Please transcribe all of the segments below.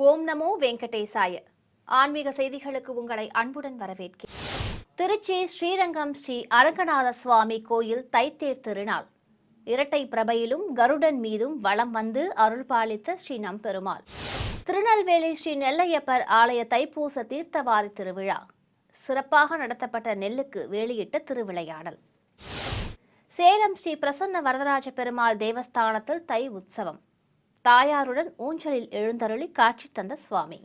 ஓம் நமோ வெங்கடேசாய. ஆன்மீக செய்திகளுக்கு உங்களை அன்புடன் வரவேற்கிறேன். திருச்சி ஸ்ரீரங்கம் ஸ்ரீ அரங்கநாத சுவாமி கோயில் தைத்தேர் திருநாள். இரட்டை பிரபையிலும் கருடன் மீதும் வலம் வந்து அருள்பாலித்த ஸ்ரீ நம்பெருமாள். திருநெல்வேலி ஸ்ரீ நெல்லையப்பர் ஆலய தைப்பூச தீர்த்தவாரி திருவிழா. சிறப்பாக நடத்தப்பட்ட நெல்லுக்கு வேலியிட்ட திருவிளையாடல். சேலம் ஸ்ரீ பிரசன்ன வரதராஜ பெருமாள் தேவஸ்தானத்தில் தை உற்சவம். தாயாருடன் ஊஞ்சலில் எழுந்தருளி காட்சி தந்த சுவாமி.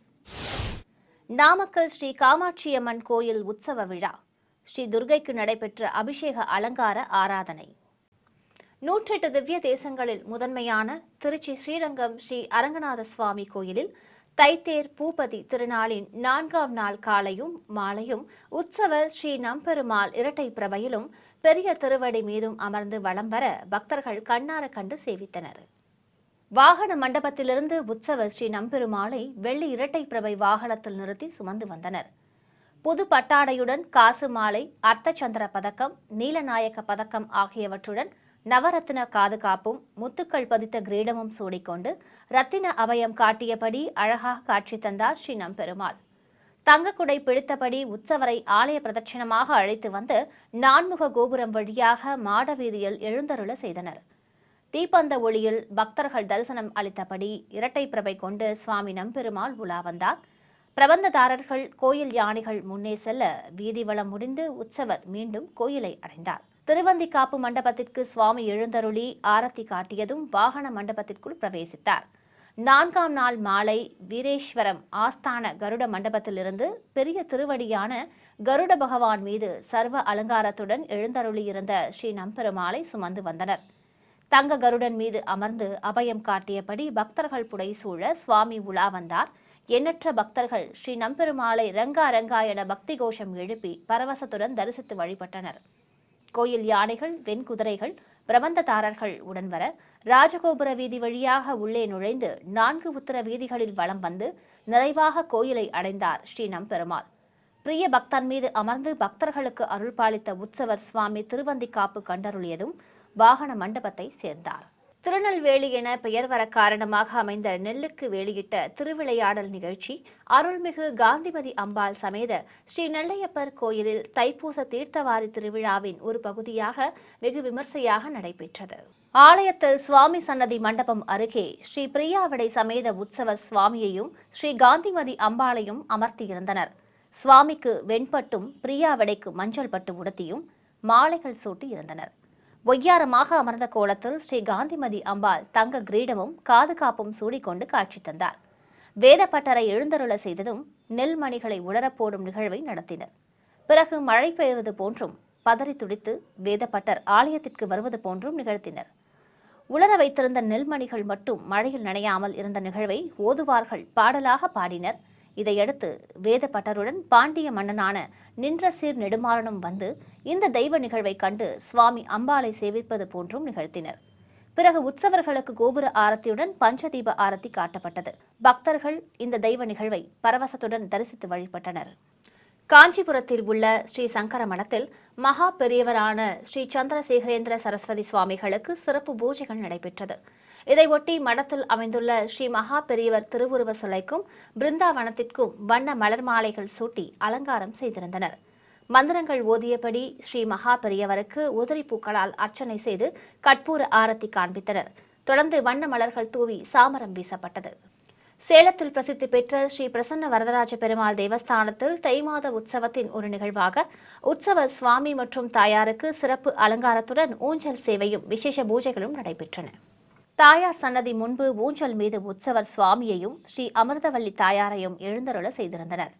நாமக்கல் ஸ்ரீ காமாட்சியம்மன் கோயில் உற்சவ விழா. ஸ்ரீ துர்கைக்கு நடைபெற்ற அபிஷேக அலங்கார ஆராதனை. 108 திவ்ய தேசங்களில் முதன்மையான திருச்சி ஸ்ரீரங்கம் ஸ்ரீ அரங்கநாத சுவாமி கோயிலில் தைத்தேர் பூபதி திருநாளின் 4ஆம் நாள் காலையும் மாலையும் உற்சவர் ஸ்ரீ நம்பெருமாள் இரட்டை பிரபையிலும் பெரிய திருவடி மீதும் அமர்ந்து வலம் வர பக்தர்கள் கண்ணார கண்டு சேவித்தனர். வாகன மண்டபத்திலிருந்து உற்சவர் ஸ்ரீ நம்பெருமாளை வெள்ளி இரட்டை பிரபை வாகனத்தில் நிறுத்தி சுமந்து வந்தனர். புது பட்டாடையுடன் காசு மாலை, அர்த்தச்சந்திர பதக்கம், நீலநாயக்க பதக்கம் ஆகியவற்றுடன் நவரத்தின காதுகாப்பும் முத்துக்கள் பதித்த கிரீடமும் சூடிக்கொண்டு ரத்தின அபயம் காட்டியபடி அழகாக காட்சி தந்தார் ஸ்ரீ நம்பெருமாள். தங்கக்குடை பிடித்தபடி உற்சவரை ஆலய பிரதட்சணமாக அழைத்து வந்து 4முக கோபுரம் வழியாக மாட வீதியில் எழுந்தருள செய்தனர். தீப்பந்த ஒளியில் பக்தர்கள் தரிசனம் அளித்தபடி இரட்டை பிரபை கொண்டு சுவாமி நம்பெருமாள் உலா வந்தார். பிரபந்ததாரர்கள் கோயில் யானைகள் முன்னே செல்ல வீதி வலம் முடிந்து உற்சவர் மீண்டும் கோயிலை அடைந்தார். திருவந்திக்காப்பு மண்டபத்திற்கு சுவாமி எழுந்தருளி ஆரத்தி காட்டியதும் வாகன மண்டபத்திற்குள் பிரவேசித்தார். 4ஆம் நாள் மாலை வீரேஸ்வரம் ஆஸ்தான கருட மண்டபத்திலிருந்து பெரிய திருவடியான கருட பகவான் மீது சர்வ அலங்காரத்துடன் எழுந்தருளியிருந்த ஸ்ரீ நம்பெருமாளை சுமந்து வந்தனர். தங்க கருடன் மீது அமர்ந்து அபயம் காட்டியபடி பக்தர்கள் புடைசூழ சுவாமி உலா வந்தார். எண்ணற்ற பக்தர்கள் ஸ்ரீ நம்பெருமாளை ரங்கா ரங்கா என பக்தி கோஷம் எழுப்பி பரவசத்துடன் தரிசித்து வழிபட்டனர். கோயில் யானைகள், வெண்குதிரைகள், பிரபந்ததாரர்கள் உடன் வர ராஜகோபுர வீதி வழியாக உள்ளே நுழைந்து 4 உத்தர வீதிகளில் வலம் வந்து நிறைவாக கோயிலை அடைந்தார் ஸ்ரீ நம்பெருமாள். பிரிய பக்தன் மீது அமர்ந்து பக்தர்களுக்கு அருள்பாலித்த உற்சவர் சுவாமி திருவந்திக்காப்பு கண்டருளியதும் வாகன மண்டபத்தை சேர்ந்தார். திருநெல்வேலி என பெயர் வர காரணமாக அமைந்த நெல்லுக்கு வேலியிட்ட திருவிளையாடல் நிகழ்ச்சி அருள்மிகு காந்திமதி அம்பாள் சமேத ஸ்ரீ நெல்லையப்பர் கோயிலில் தைப்பூச தீர்த்தவாரி திருவிழாவின் ஒரு பகுதியாக வெகு விமர்சையாக நடைபெற்றது. ஆலயத்தில் சுவாமி சன்னதி மண்டபம் அருகே ஸ்ரீ பிரியாவிடை சமேத உற்சவர் சுவாமியையும் ஸ்ரீ காந்திமதி அம்பாளையும் அமர்த்தியிருந்தனர். சுவாமிக்கு வெண்பட்டும் பிரியாவிடைக்கு மஞ்சள் பட்டு உடுத்தியும் மாலைகள் சூட்டி இருந்தனர். ஒய்யாரமாக அமர்ந்த கோலத்தில் ஸ்ரீ காந்திமதி அம்பாள் தங்க கிரீடமும் காதுகாப்பும் சூடிக்கொண்டு காட்சி தந்தார். வேதப்பட்டரை எழுந்தருள செய்ததும் நெல்மணிகளை உலரப்போடும் நிகழ்வை நடத்தினர். பிறகு மழை பெய்வது போன்றும் பதறி துடித்து வேதப்பட்டர் ஆலயத்திற்கு வருவது போன்றும் நிகழ்த்தினர். உலர வைத்திருந்த நெல்மணிகள் மட்டும் மழையில் நனையாமல் இருந்த நிகழ்வை ஓதுவார்கள் பாடலாக பாடினர். இதையடுத்து வேதப்பட்டருடன் பாண்டிய மன்னனான நின்ற சீர் நெடுமாறனும் வந்து இந்த தெய்வ நிகழ்வை கண்டு சுவாமி அம்பாளை சேவிப்பது போன்றும் நிகழ்த்தினர். பிறகு உற்சவர்களுக்கு கோபுர ஆரத்தியுடன் பஞ்சதீப ஆரத்தி காட்டப்பட்டது. பக்தர்கள் இந்த தெய்வ நிகழ்வை பரவசத்துடன் தரிசித்து வழிபட்டனர். காஞ்சிபுரத்தில் உள்ள ஸ்ரீ சங்கர மடத்தில் மகா பெரியவரான ஸ்ரீ சந்திரசேகரேந்திர சரஸ்வதி சுவாமிகளுக்கு சிறப்பு பூஜைகள் நடைபெற்றது. இதையொட்டி மடத்தில் அமைந்துள்ள ஸ்ரீ மகா பெரியவர் திருவுருவ சிலைக்கும் பிருந்தாவனத்திற்கும் வண்ண மலர் மாலைகள் சூட்டி அலங்காரம் செய்திருந்தனர். மந்திரங்கள் ஓதியபடி ஸ்ரீ மகா பெரியவருக்கு உதிரி பூக்களால் அர்ச்சனை செய்து கற்பூர ஆரத்தி காண்பித்தனர். தொடர்ந்து வண்ண மலர்கள் தூவி சாமரம் வீசப்பட்டது. சேலத்தில் பிரசித்தி பெற்ற ஸ்ரீ பிரசன்ன வரதராஜ பெருமாள் தேவஸ்தானத்தில் தை மாத உற்சவத்தின் ஒரு நிகழ்வாக உற்சவர் சுவாமி மற்றும் தாயாருக்கு சிறப்பு அலங்காரத்துடன் ஊஞ்சல் சேவையும் விசேஷ பூஜைகளும் நடைபெற்றன. தாயார் சன்னதி முன்பு ஊஞ்சல் மீது உற்சவர் சுவாமியையும் ஸ்ரீ அமிர்தவல்லி தாயாரையும் எழுந்தருள செய்திருந்தனர்.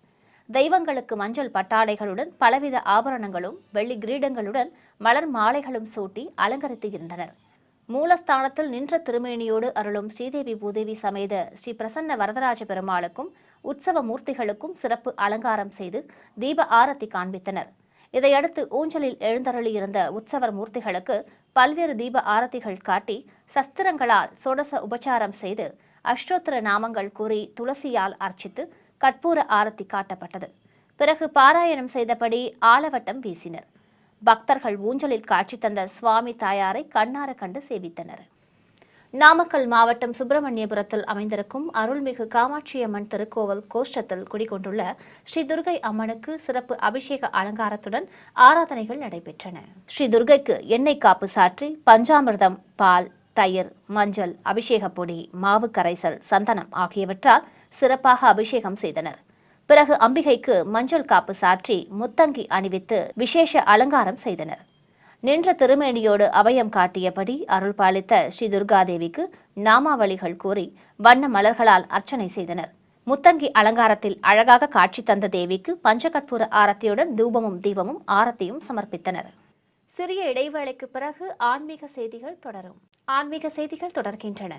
தெய்வங்களுக்கு மஞ்சள் பட்டாடைகளுடன் பலவித ஆபரணங்களும் வெள்ளி கிரீடங்களுடன் மலர் மாலைகளும் சூட்டி அலங்கரித்து இருந்தனர். மூலஸ்தானத்தில் நின்ற திருமேனியோடு அருளும் ஸ்ரீதேவி பூதேவி சமேத ஸ்ரீ பிரசன்ன வரதராஜ பெருமாளுக்கும் உற்சவ மூர்த்திகளுக்கும் சிறப்பு அலங்காரம் செய்து தீப ஆரத்தி காண்பித்தனர். இதையடுத்து ஊஞ்சலில் எழுந்தருளியிருந்த உற்சவர் மூர்த்திகளுக்கு பல்வேறு தீப ஆரத்திகள் காட்டி சஸ்திரங்களால் சோடச உபச்சாரம் செய்து அஷ்டோத்திர நாமங்கள் கூறி துளசியால் அர்ச்சித்து கற்பூர ஆரத்தி காட்டப்பட்டது. பிறகு பாராயணம் செய்தபடி ஆலவட்டம் வீசினர். பக்தர்கள் ஊஞ்சலில் காட்சி தந்த சுவாமி தாயாரை கண்ணார கண்டு சேவித்தனர். நாமக்கல் மாவட்டம் சுப்பிரமணியபுரத்தில் அமைந்திருக்கும் அருள்மிகு காமாட்சியம்மன் திருக்கோவில் கோஷ்டத்தில் குடிகொண்டுள்ள ஸ்ரீ துர்கை அம்மனுக்கு சிறப்பு அபிஷேக அலங்காரத்துடன் ஆராதனைகள் நடைபெற்றன. ஸ்ரீ துர்கைக்கு எண்ணெய் காப்பு சாற்றி பஞ்சாமிர்தம், பால், தயிர், மஞ்சள், அபிஷேக பொடி, மாவு கரைசல், சந்தனம் ஆகியவற்றால் சிறப்பாக அபிஷேகம் செய்தனர். பிறகு அம்பிகைக்கு மஞ்சள் காப்பு சாற்றி முத்தங்கி அணிவித்து விசேஷ அலங்காரம் செய்தனர். நின்ற திருமேனியோடு அபயம் காட்டியபடி அருள் பாலித்த ஸ்ரீ துர்காதேவிக்கு நாமாவளிகள் கூறி வண்ண மலர்களால் அர்ச்சனை செய்தனர். முத்தங்கி அலங்காரத்தில் அழகாக காட்சி தந்த தேவிக்கு பஞ்சகற்பூர ஆரத்தியுடன் தூபமும் தீபமும் ஆரத்தியும் சமர்ப்பித்தனர். சிறிய இடைவேளைக்கு பிறகு ஆன்மீக செய்திகள் தொடரும். ஆன்மீக செய்திகள் தொடர்கின்றன.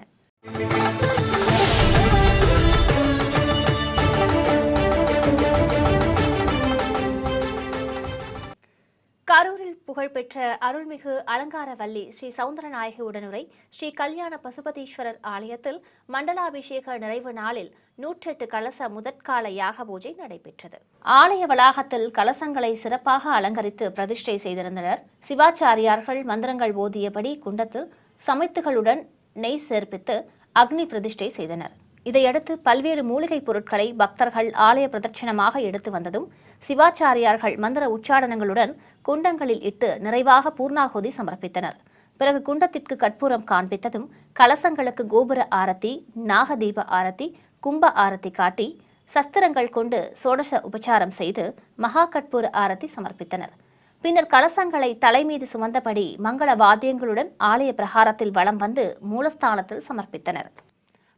கரூரில் புகழ்பெற்ற அருள்மிகு அலங்காரவல்லி ஸ்ரீ சவுந்தரநாயகி உடனுரை ஸ்ரீ கல்யாண பசுபதீஸ்வரர் ஆலயத்தில் மண்டலாபிஷேக நிறைவு நாளில் 108 கலச முதற்கால யாக பூஜை நடைபெற்றது. ஆலய வளாகத்தில் கலசங்களை சிறப்பாக அலங்கரித்து பிரதிஷ்டை செய்திருந்தனர். சிவாச்சாரியார்கள் மந்திரங்கள் ஓதியபடி குண்டத்தில் சமைத்துகளுடன் நெய் சேர்ப்பித்து அக்னி பிரதிஷ்டை செய்தனர். இதையடுத்து பல்வேறு மூலிகை பொருட்களை பக்தர்கள் ஆலய பிரதட்சணமாக எடுத்து வந்ததும் சிவாச்சாரியார்கள் மந்திர உச்சாடனங்களுடன் குண்டங்களில் இட்டு நிறைவாக பூர்ணாகுதி சமர்ப்பித்தனர். பிறகு குண்டத்திற்கு கற்பூரம் காண்பித்ததும் கலசங்களுக்கு கோபுர ஆரத்தி, நாகதீப ஆரத்தி, கும்ப ஆரத்தி காட்டி சஸ்திரங்கள் கொண்டு சோடச உபச்சாரம் செய்து மகா கற்பூர ஆரத்தி சமர்ப்பித்தனர். பின்னர் கலசங்களை தலைமீது சுமந்தபடி மங்கள வாத்தியங்களுடன் ஆலய பிரகாரத்தில் வலம் வந்து மூலஸ்தானத்தில் சமர்ப்பித்தனர்.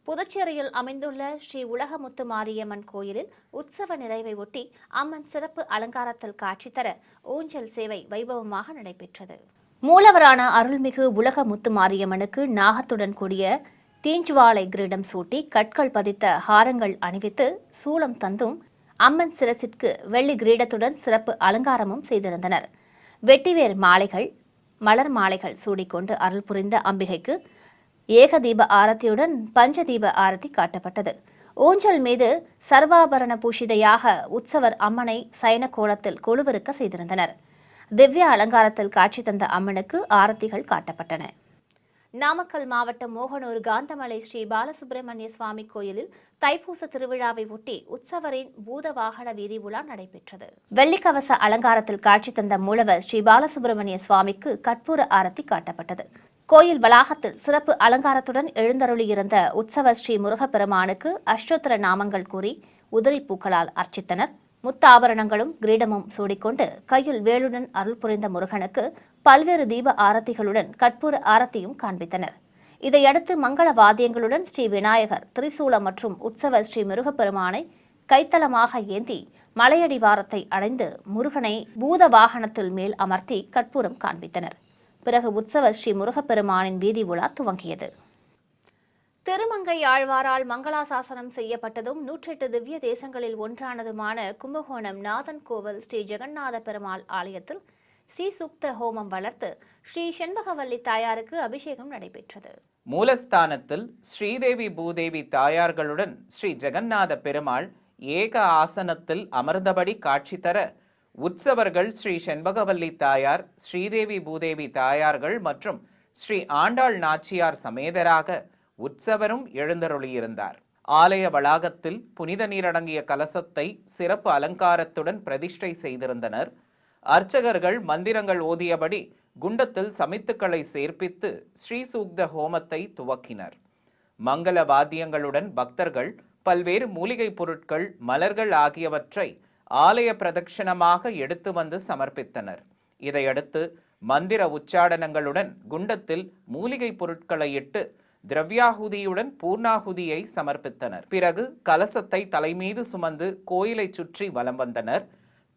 புதுச்சேரியில் அமைந்துள்ள ஸ்ரீ உலகமுத்து மாரியம்மன் கோயிலில் உற்சவ நிறைவை ஒட்டி அம்மன் சிறப்பு அலங்காரத்தில் காட்சி தர ஊஞ்சல் சேவை வைபவமாக நடைபெற்றது. மூலவரான அருள்மிகு உலகமுத்து மாரியம்மனுக்கு நாகத்துடன் கூடிய தீஞ்சுவாலை கிரீடம் சூட்டி கற்கள் பதித்த ஹாரங்கள் அணிவித்து சூளம் தந்தும் அம்மன் சிரசிற்கு வெள்ளி கிரீடத்துடன் சிறப்பு அலங்காரமும் செய்திருந்தனர். வெட்டிவேர் மாலைகள், மலர் மாலைகள் சூடிக்கொண்டு அருள் புரிந்த அம்பிகைக்கு ஏகதீப ஆரத்தியுடன் பஞ்சதீப ஆரத்தி காட்டப்பட்டது. ஊஞ்சல் மீது சர்வாபரண பூஷிதையாக உற்சவர் அம்மனை சயன கோலத்தில் கொலுவிருக்க செய்திருந்தனர். திவ்ய அலங்காரத்தில் காட்சி தந்த அம்மனுக்கு ஆரத்திகள் காட்டப்பட்டன. நாமக்கல் மாவட்டம் மோகனூர் காந்தமலை ஸ்ரீ பாலசுப்பிரமணிய சுவாமி கோயிலில் தைப்பூச திருவிழாவை ஒட்டி உற்சவரின் பூத வாகன வீதி உலா நடைபெற்றது. வெள்ளிக்கவச அலங்காரத்தில் காட்சி தந்த மூலவர் ஸ்ரீ பாலசுப்பிரமணிய சுவாமிக்கு கற்பூர ஆரத்தி காட்டப்பட்டது. கோயில் வளாகத்தில் சிறப்பு அலங்காரத்துடன் எழுந்தருளியிருந்த உற்சவர் ஸ்ரீ முருகப்பெருமானுக்கு அஷ்டோத்திர நாமங்கள் கூறி உதிரி பூக்களால் அர்ச்சித்தனர். முத்தாபரணங்களும் கிரீடமும் சூடிக்கொண்டு கையில் வேலுடன் அருள் புரிந்த முருகனுக்கு பல்வேறு தீப ஆரத்திகளுடன் கற்பூர ஆரத்தியும் காண்பித்தனர். இதையடுத்து மங்கள வாத்தியங்களுடன் ஸ்ரீ விநாயகர், திரிசூலம் மற்றும் உற்சவர் ஸ்ரீ முருகப்பெருமானை கைத்தலமாக ஏந்தி மலையடிவாரத்தை அடைந்து முருகனை பூத வாகனத்தில் மேல் அமர்த்தி கற்பூரம் காண்பித்தனர். பிறகு உற்சவர் ஸ்ரீ முருகப்பெருமானின் வீதி உலா துவங்கியது. திருமங்கை ஆழ்வாரால் மங்களாசாசனம் செய்யப்பட்டதும் 108 திவ்ய தேசங்களில் ஒன்றானதுமான கும்பகோணம் நாதன் கோவில் ஸ்ரீ ஜெகநாத பெருமாள் ஆலயத்தில் ஸ்ரீ சுக்த ஹோமம் வளர்த்து ஸ்ரீ செண்பகவல்லி தாயாருக்கு அபிஷேகம் நடைபெற்றது. மூலஸ்தானத்தில் ஸ்ரீதேவி பூதேவி தாயார்களுடன் ஸ்ரீ ஜெகநாத பெருமாள் ஏக ஆசனத்தில் அமர்ந்தபடி காட்சி தர உற்சவர்கள் ஸ்ரீ செண்பகவல்லி தாயார், ஸ்ரீதேவி பூதேவி தாயார்கள் மற்றும் ஸ்ரீ ஆண்டாள் நாச்சியார் சமேதராக உற்சவரும் எழுந்தருளியிருந்தார். ஆலய வளாகத்தில் புனித நீரடங்கிய கலசத்தை சிறப்பு அலங்காரத்துடன் பிரதிஷ்டை செய்திருந்தனர். அர்ச்சகர்கள் மந்திரங்கள் ஓதியபடி குண்டத்தில் சமித்துக்களை சேர்ப்பித்து ஸ்ரீசூக்த ஹோமத்தை துவக்கினர். மங்கள வாத்தியங்களுடன் பக்தர்கள் பல்வேறு மூலிகை பொருட்கள், மலர்கள் ஆகியவற்றை ஆலய பிரதட்சணமாக எடுத்து வந்து சமர்ப்பித்தனர். இதையடுத்து மந்திர உச்சாடனங்களுடன் குண்டத்தில் மூலிகை பொருட்களை இட்டு திரவியாகுதியுடன் பூர்ணாகுதியை சமர்ப்பித்தனர். பிறகு கலசத்தை தலைமீது சுமந்து கோயிலை சுற்றி வலம் வந்தனர்.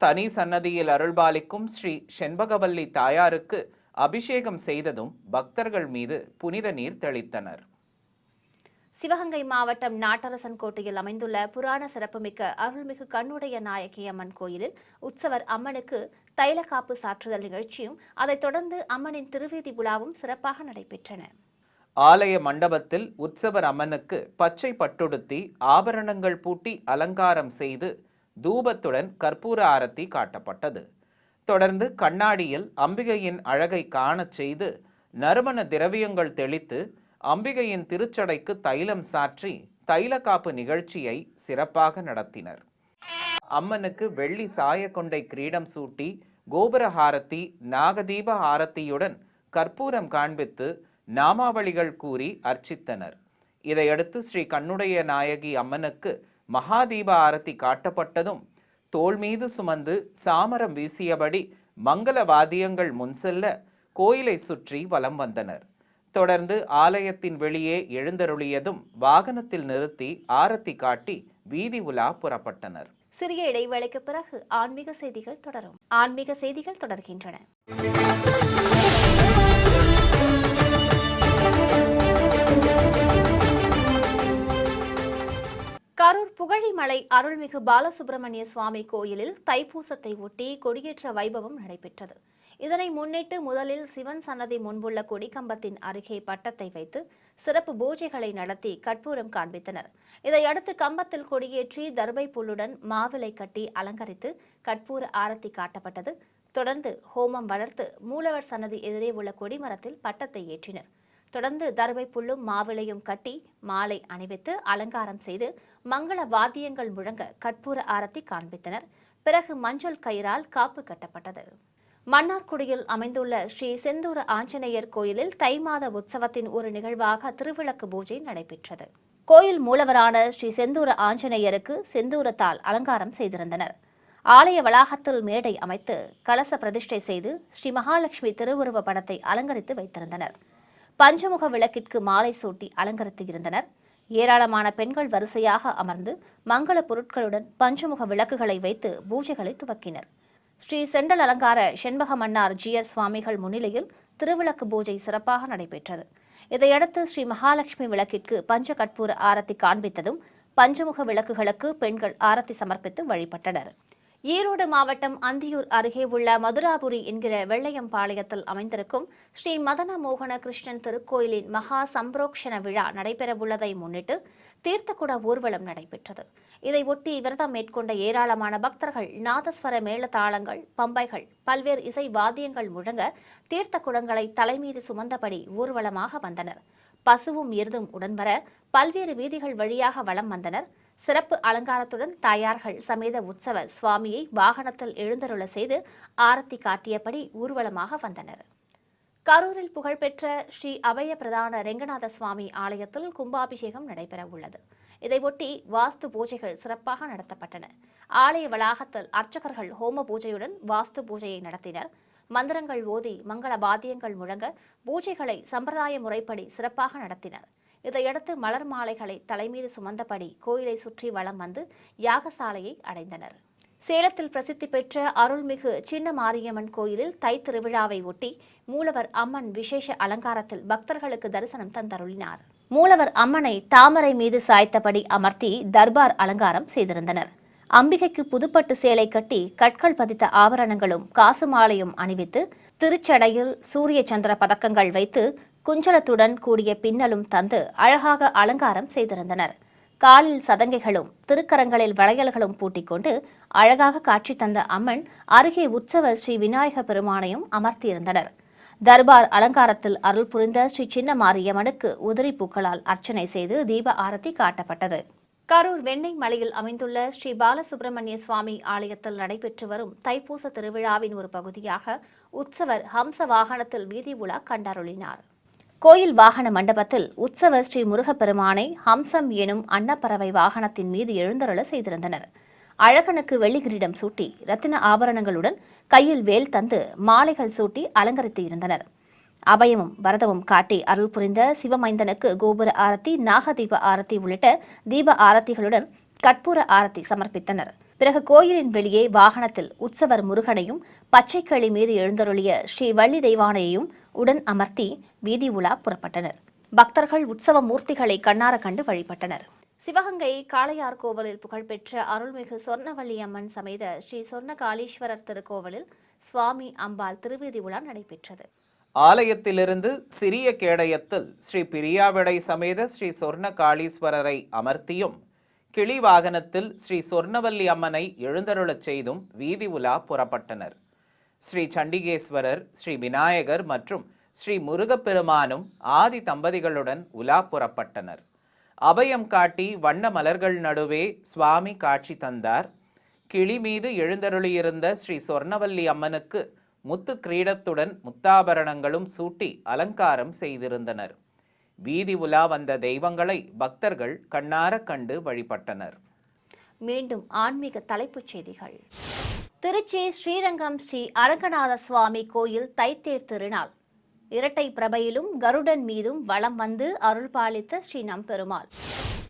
தனி சன்னதியில் அருள்பாலிக்கும் ஸ்ரீ செண்பகவல்லி தாயாருக்கு அபிஷேகம் செய்ததும் பக்தர்கள் மீது புனித நீர் தெளித்தனர். சிவகங்கை மாவட்டம் நாட்டரசன் கோட்டையில் அமைந்துள்ள புராண சிறப்புமிக்க அருள்மிகு கண்ணுடைய நாயகி அம்மன் கோயிலில் உற்சவர் அம்மனுக்கு தைலக்காப்பு சாற்றுதல் நிகழ்ச்சியும் அதைத் தொடர்ந்து அம்மனின் திருவீதி விழாவும் சிறப்பாக நடைபெற்றன. ஆலய மண்டபத்தில் உற்சவர் அம்மனுக்கு பச்சை பட்டுடுத்தி ஆபரணங்கள் பூட்டி அலங்காரம் செய்து தூபத்துடன் கற்பூர ஆரத்தி காட்டப்பட்டது. தொடர்ந்து கண்ணாடியில் அம்பிகையின் அழகை காணச் செய்து நறுமண திரவியங்கள் தெளித்து அம்பிகையின் திருச்சடைக்கு தைலம் சாற்றி தைலக்காப்பு நிகழ்ச்சியை சிறப்பாக நடத்தினர். அம்மனுக்கு வெள்ளி சாயக்கொண்டை கிரீடம் சூட்டி கோபுர ஹாரத்தி, நாகதீப ஆரத்தியுடன் கற்பூரம் காண்பித்து நாமாவளிகள் கூறி அர்ச்சித்தனர். இதையடுத்து ஸ்ரீ கண்ணுடைய நாயகி அம்மனுக்கு மகாதீப ஆரத்தி காட்டப்பட்டதும் தோள் மீது சுமந்து சாமரம் வீசியபடி மங்கள வாத்தியங்கள் முன் செல்ல கோயிலை சுற்றி வலம் வந்தனர். தொடர்ந்து ஆலயத்தின் வெளியே எழுந்தருளியதும் வாகனத்தில் நிறுத்தி ஆரத்தி காட்டி வீதி உலா புறப்பட்டனர். சிறிய இடைவேளைக்கு பிறகு ஆன்மீக செய்திகள் தொடரும். ஆன்மீக செய்திகள் தொடர்கின்றன. கரூர் புகழிமலை அருள்மிகு பாலசுப்பிரமணிய சுவாமி கோயிலில் தைப்பூசத்தை ஒட்டி கொடியேற்ற வைபவம் நடைபெற்றது. இதனை முன்னிட்டு முதலில் சிவன் சன்னதி முன்புள்ள கொடிக்கம்பத்தின் அருகே பட்டத்தை வைத்து சிறப்பு பூஜைகளை நடத்தி கற்பூரம் காண்பித்தனர். இதையடுத்து கம்பத்தில் கொடியேற்றி தர்பை புல்லுடன் மாவிலை கட்டி அலங்கரித்து கற்பூர ஆரத்தி காட்டப்பட்டது. தொடர்ந்து ஹோமம் வளர்த்து மூலவர் சன்னதி எதிரே உள்ள கொடிமரத்தில் பட்டத்தை ஏற்றினர். தொடர்ந்து தர்பை புல்லும் மாவிளையும் கட்டி மாலை அணிவித்து அலங்காரம் செய்து மங்கள வாத்தியங்கள் முழங்க கற்பூர ஆரத்தி காண்பித்தனர். பிறகு மஞ்சள் கயிறால் காப்பு கட்டப்பட்டது. மன்னார்குடியில் அமைந்துள்ள ஸ்ரீ செந்தூர ஆஞ்சநேயர் கோயிலில் தை மாத உற்சவத்தின் ஒரு நிகழ்வாக திருவிளக்கு பூஜை நடைபெற்றது. கோயில் மூலவரான ஸ்ரீ செந்தூர ஆஞ்சநேயருக்கு செந்தூரத்தால் அலங்காரம் செய்திருந்தனர். ஆலய வளாகத்தில் மேடை அமைத்து கலச பிரதிஷ்டை செய்து ஸ்ரீ மகாலட்சுமி திருவுருவ படத்தை அலங்கரித்து வைத்திருந்தனர். பஞ்சமுக விளக்கிற்கு மாலை சூட்டி அலங்கரித்து இருந்தனர். ஏராளமான பெண்கள் வரிசையாக அமர்ந்து மங்கள பொருட்களுடன் பஞ்சமுக விளக்குகளை வைத்து பூஜைகளை துவக்கினர். ஸ்ரீ செண்டல் அலங்கார செண்பக மன்னார் ஜியர் சுவாமிகள் முன்னிலையில் திருவிளக்கு பூஜை சிறப்பாக நடைபெற்றது. இதையடுத்து ஸ்ரீ மகாலட்சுமி விளக்கிற்கு பஞ்ச கற்பூர ஆரத்தி காண்பித்ததும் பஞ்சமுக விளக்குகளுக்கு பெண்கள் ஆரத்தி சமர்ப்பித்து வழிபட்டனர். ஈரோடு மாவட்டம் அந்தியூர் அருகே உள்ள மதுராபுரி என்கிற வெள்ளையம்பாளையத்தில் அமைந்திருக்கும் ஸ்ரீ மதன மோகன கிருஷ்ணன் திருக்கோயிலின் மகா சம்பரோக்ஷண விழா நடைபெறவுள்ளதை முன்னிட்டு தீர்த்தக்குட ஊர்வலம் நடைபெற்றது. இதையொட்டி விரதம் மேற்கொண்ட ஏராளமான பக்தர்கள் நாதஸ்வர மேளதாளங்கள், பம்பைகள், பல்வேறு இசை வாத்தியங்கள் முழங்க தீர்த்தக்குடங்களை தலைமீது சுமந்தபடி ஊர்வலமாக வந்தனர். பசுவும் எருதும் உடன்வர பல்வேறு வீதிகள் வழியாக வலம் வந்தனர். சிறப்பு அலங்காரத்துடன் தாயார்கள் சமேத உற்சவர் சுவாமியை வாகனத்தில் எழுந்தருள செய்து ஆரத்தி காட்டியபடி ஊர்வலமாக வந்தனர். கரூரில் புகழ்பெற்ற ஸ்ரீ அபய பிரதான ரெங்கநாத சுவாமி ஆலயத்தில் கும்பாபிஷேகம் நடைபெற உள்ளது. இதையொட்டி வாஸ்து பூஜைகள் சிறப்பாக நடத்தப்பட்டன. ஆலய வளாகத்தில் அர்ச்சகர்கள் ஹோம பூஜையுடன் வாஸ்து பூஜையை நடத்தினர். மந்திரங்கள் ஓதி மங்கள வாத்தியங்கள் முழங்க பூஜைகளை சம்பிரதாய முறைப்படி சிறப்பாக நடத்தினர். இதையடுத்து மலர் மாலைகளை தலைமீது சுமந்தபடி கோயிலை சுற்றி வலம் வந்து யாகசாலையை அடைந்தனர். சேலத்தில் பிரசித்தி பெற்ற அருள்மிகு சின்ன மாரியம்மன் கோயிலில் தை திருவிழாவை ஒட்டி மூலவர் அம்மன் விசேஷ அலங்காரத்தில் பக்தர்களுக்கு தரிசனம் தந்தருளினார். மூலவர் அம்மனை தாமரை மீது சாய்த்தபடி அமர்த்தி தர்பார் அலங்காரம் செய்திருந்தனர். அம்பிகைக்கு புதுப்பட்டு சேலை கட்டி கற்கள் பதித்த ஆபரணங்களும் காசு மாலையும் அணிவித்து திருச்சடையில் சூரிய சந்திர பதக்கங்கள் வைத்து குஞ்சலத்துடன் கூடிய பின்னலும் தந்து அழகாக அலங்காரம் செய்திருந்தனர். காலில் சதங்கைகளும் திருக்கரங்களில் வளையல்களும் பூட்டிக்கொண்டு அழகாக காட்சி தந்த அம்மன் அருகே உற்சவர் ஸ்ரீ விநாயக பெருமானையும் அமர்த்தியிருந்தனர். தர்பார் அலங்காரத்தில் அருள் புரிந்த ஸ்ரீ சின்ன மாரியம்மனுக்கு உதிரி பூக்களால் அர்ச்சனை செய்து தீப ஆரத்தி காட்டப்பட்டது. கரூர் வெண்ணெய் மலையில் அமைந்துள்ள ஸ்ரீ பாலசுப்பிரமணிய சுவாமி ஆலயத்தில் நடைபெற்று வரும் தைப்பூச திருவிழாவின் ஒரு பகுதியாக உற்சவர் ஹம்ச வாகனத்தில் வீதி உலா கண்டருளினார். கோயில் வாகன மண்டபத்தில் உற்சவர் ஸ்ரீ முருகப்பெருமானை ஹம்சம் எனும் அன்னப்பறவை வாகனத்தின் மீது எழுந்தருள செய்திருந்தனர். அழகனுக்கு வெள்ளி கிரீடம் சூட்டி ரத்தின ஆபரணங்களுடன் கையில் வேல் தந்து மாலைகள் சூட்டி அலங்கரித்து இருந்தனர். அபயமும் வரதமும் காட்டி அருள் புரிந்த சிவமைந்தனுக்கு கோபுர ஆரத்தி, நாகதீப ஆரத்தி உள்ளிட்ட தீப ஆரத்திகளுடன் கற்பூர ஆரத்தி சமர்ப்பித்தனர். பிறகு கோயிலின் வெளியே வாகனத்தில் உற்சவர் முருகனையும் பச்சைக்களி மீது எழுந்தருளிய ஸ்ரீ வள்ளி தெய்வானையையும் உடன் அமர்த்தி வீதி உலா புறப்பட்டனர். பக்தர்கள் உற்சவ மூர்த்திகளை கண்ணார கண்டு வழிபட்டனர். சிவகங்கை காளையார் கோவிலில் புகழ்பெற்ற அருள்மிகு சொர்ணவள்ளி அம்மன் சமேத ஸ்ரீ சொர்ணகாளீஸ்வரர் திருக்கோவிலில் சுவாமி அம்பாள் திருவீதி உலா நடைபெற்றது. ஆலயத்திலிருந்து சிறிய கேடயத்தில் ஸ்ரீ பிரியாவிடை சமேத ஸ்ரீ சொர்ணகாளீஸ்வரரை அமர்த்தியும் கிளி வாகனத்தில் ஸ்ரீ சொர்ணவல்லி அம்மனை எழுந்தருளச் செய்தும் வீதி உலா புறப்பட்டனர். ஸ்ரீ சண்டிகேஸ்வரர், ஸ்ரீ விநாயகர் மற்றும் ஸ்ரீ முருகப்பெருமானும் ஆதி தம்பதிகளுடன் உலா புறப்பட்டனர். அபயம் காட்டி வண்ண மலர்கள் நடுவே சுவாமி காட்சி தந்தார். கிளி மீது எழுந்தருளியிருந்த ஸ்ரீ சொர்ணவல்லி அம்மனுக்கு முத்து கிரீடத்துடன் முத்தாபரணங்களும் சூட்டி அலங்காரம் செய்திருந்தனர். வீதி உலா வந்த தெய்வங்களை பக்தர்கள் கண்ணார கண்டு வழிபட்டனர். மீண்டும் ஆன்மீக தலைப்புச் செய்திகள். திருச்சி ஸ்ரீரங்கம் ஸ்ரீ அரங்கநாத சுவாமி கோயில் தைத்தேர் திருநாள். இரட்டை பிரபையிலும் கருடன் மீதும் வலம் வந்து அருள்பாலித்த ஸ்ரீ நம்பெருமாள்.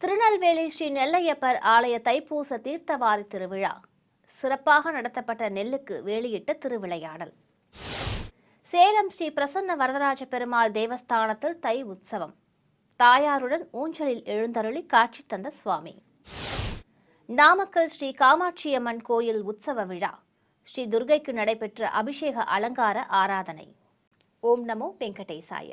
திருநெல்வேலி ஸ்ரீ நெல்லையப்பர் ஆலய தைப்பூச தீர்த்தவாரி திருவிழா. சிறப்பாக நடத்தப்பட்ட நெல்லுக்கு வேலியிட்ட திருவிளையாடல். சேலம் ஸ்ரீ பிரசன்ன வரதராஜ பெருமாள் தேவஸ்தானத்தில் தை உற்சவம். தாயாருடன் ஊஞ்சலில் எழுந்தருளி காட்சி தந்த சுவாமி. நாமக்கல் ஸ்ரீ காமாட்சியம்மன் கோயில் உற்சவ விழா. ஸ்ரீ துர்கைக்கு நடைபெற்ற அபிஷேக அலங்கார ஆராதனை. ஓம் நமோ வெங்கடேசாய.